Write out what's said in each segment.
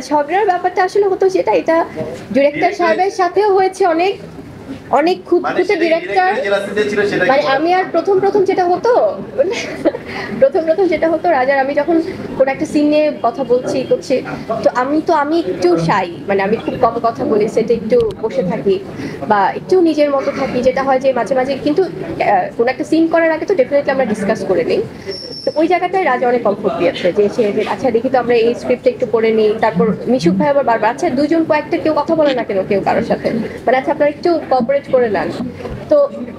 ঝগড়ার ব্যাপারটা আসলে হতো যেটা, এটা ডিরেক্টর সাহেবের সাথেও হয়েছে, অনেক অনেক খুঁতখুঁতে ডিরেক্টর। মানে আমি আর প্রথম প্রথম যেটা হতো যেটা হতো রাজার, আমি যখন কোনো একটা সিন নিয়ে কথা বলছি করছি, তো আমি একটু শাই, মানে আমি খুব কম কথা বলি, সেটা একটু বসে থাকি বা একটু নিজের মতো থাকি, যেটা হয় যে মাঝে মাঝে কিন্তু কোনো একটা সিন করার আগে তো ডেফিনেটলি আমরা ডিসকাস করে নিই। তো ওই জায়গাটায় রাজা অনেক কমফোর্ট দিয়েছে, যে সে আচ্ছা দেখি তো আমরা এই স্ক্রিপ্টটা একটু পড়ে নিই। তারপর মিশুক ভাই আবার বারবার আচ্ছা দুজন কয়েকটা কেউ কথা বলে না কেন কেউ কারোর সাথে, মানে আচ্ছা আপনারা একটু কোঅপারেট করে নেন। তো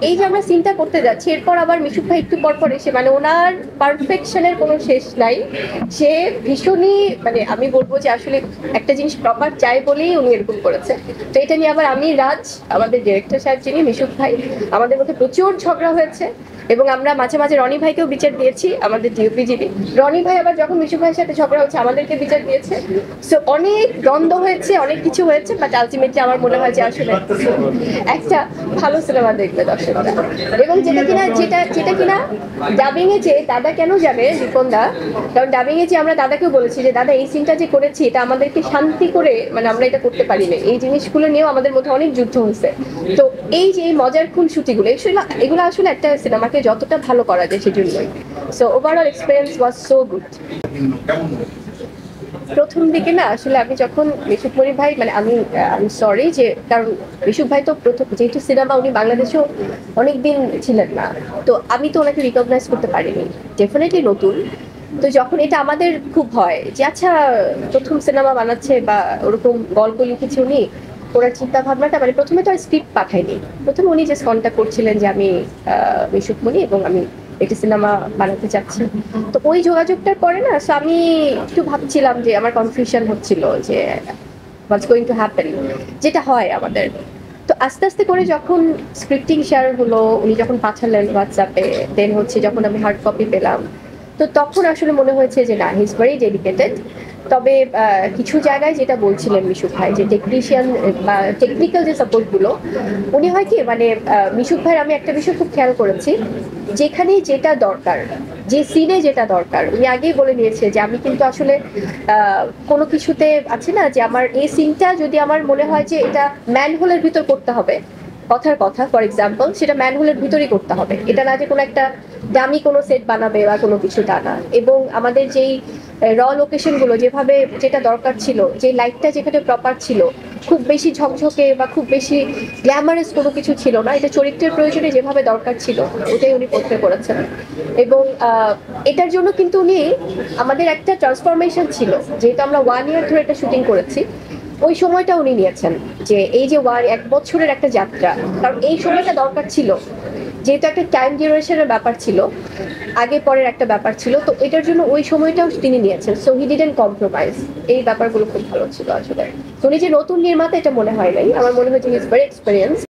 এই যে আমরা সিনটা করতে যাচ্ছি, এরপর আবার মিশুক ভাই একটু পর পর এসে, মানে ওনার পারফেকশনের কোনো শেষ নাই। সে ভীষণই, মানে আমি বলবো যে আসলে একটা জিনিস প্রপার চাই বলেই উনি এরকম করেছে। তো এটা নিয়ে আবার আমি, রাজ, আমাদের ডিরেক্টর সাহেব যিনি মিশুক ভাই, আমাদের মধ্যে প্রচুর ঝগড়া হয়েছে। এবং আমরা মাঝে মাঝে রনি ভাইকেও বিচার দিয়েছি, আমাদের ডিওপি যিনি। রনি ভাই আবার যখন মিশুক ভাইয়ের সাথে ঝগড়া হচ্ছে আমাদেরকে বিচার দিয়েছে। সো অনেক দ্বন্দ্ব হয়েছে, অনেক কিছু হয়েছে, বাট আলটিমেটলি আমার মনে হয় যে আসলে একটা ভালো সিনেমা দেখবে দর্শকরা। এবং যেটা কিনা ডাবিং এ যে দাদা কেন যাবে রিপন দা, কারণ ডাবিং এ যে আমরা দাদাকেও বলেছি যে দাদা এই সিনটা যে করেছি এটা আমাদেরকে শান্তি করে, মানে আমরা এটা করতে পারিনি, এই জিনিসগুলো নিয়েও আমাদের মধ্যে অনেক যুদ্ধ হয়েছে। তো এই যে এই মজার খুনসুটিগুলো, এগুলো আসলে একটা সিনেমাকে যতটা ভালো করা যায় সেজন্যই। So overall experience was so good. প্রথম দিকে না আসলে আমি যখন মিশুক মনি ভাই, মানে আমি সরি যে, কারণ মিশুক ভাই তো প্রথম যেহেতু সিনেমা, উনি বাংলাদেশেও অনেকদিন ছিলেন না, তো আমি তো ওনাকে রিকগনাইজ করতে পারিনি, ডেফিনেটলি নতুন। তো যখন এটা আমাদের খুব হয় যে আচ্ছা প্রথম সিনেমা বানাচ্ছে বা ওরকম গল্প লিখেছে উনি, ওনার চিন্তা ভাবনাটা, মানে প্রথমে তো আর স্ক্রিপ্ট পাঠায়নি, প্রথমে উনি জাস্ট কন্ট্যাক্ট করছিলেন যে আমি মিশুক মনি এবং আমি একটি সিনেমা বানাতে চাচ্ছি। তো ওই যোগাযোগটার পরে না, সো আমি একটু ভাবছিলাম যে আমার কনফিউশন হচ্ছিল যে হোয়াটস গোয়িং টু হ্যাপেন, যেটা হয় আমাদের। তো আস্তে আস্তে করে যখন স্ক্রিপ্টিং শেয়ার হলো, উনি যখন পাঠালেন হোয়াটসঅ্যাপে, দেন হচ্ছে যখন আমি হার্ড কপি পেলাম, তো তখন আসলে মনে হয়েছে যে না, হি ইজ ভেরি ডেডিকেটেড। তবে কিছু জায়গায় যেটা বলছিলেন মিশুক ভাই, যে টেকনিশিয়ান বা টেকনিক্যাল যে সাপোর্টগুলো, উনি হয় কি, মানে মিশুক ভাইয়ের আমি একটা বিষয় খুব খেয়াল করেছি, যেখানে যেটা দরকার, যে সিনে যেটা দরকার, উনি আগেই বলে নিয়েছে যে আমি কিন্তু আসলে কোনো কিছুতে আছে না যে আমার এই সিনটা যদি আমার মনে হয় যে এটা ম্যানহোলের ভিতর করতে হবে, কথার কথা ফর এক্সাম্পল, সেটা ম্যানহোলের ভিতরই করতে হবে, এটা না যে কোনো একটা দামি কোনো সেট বানাবে বা কোনো কিছু, তা না। এবং আমাদের যেই র লোকেশনগুলো যেভাবে যেটা দরকার ছিল, যে লাইটটা যেখানে প্রপার ছিল, খুব বেশি ঝকঝকে বা খুব বেশি গ্ল্যামারাস কোনো কিছু ছিল না, এটা চরিত্রের প্রয়োজনে যেভাবে দরকার ছিল ওটাই উনি করতে করেছেন। এবং এটার জন্য কিন্তু উনি, আমাদের একটা ট্রান্সফরমেশন ছিল, যেহেতু আমরা 1 ইয়ার ধরে এটা শুটিং করেছি, ওই সময়টা উনি নিয়েছেন, যে এই যে 1 বছরের একটা যাত্রা, কারণ এই সময়টা দরকার ছিল, যেহেতু একটা টাইম ডিউরেশনের ব্যাপার ছিল, আগে পরের একটা ব্যাপার ছিল, তো এটার জন্য ওই সময়টাও তিনি নিয়েছেন। So he didn't compromise. এই ব্যাপারগুলো খুব ভালো ছিল আসলে। উনি যে নতুন নির্মাতা এটা মনে হয় নাই, আমার মনে হয় যে হি ইজ ভেরি এক্সপেরিয়েন্স।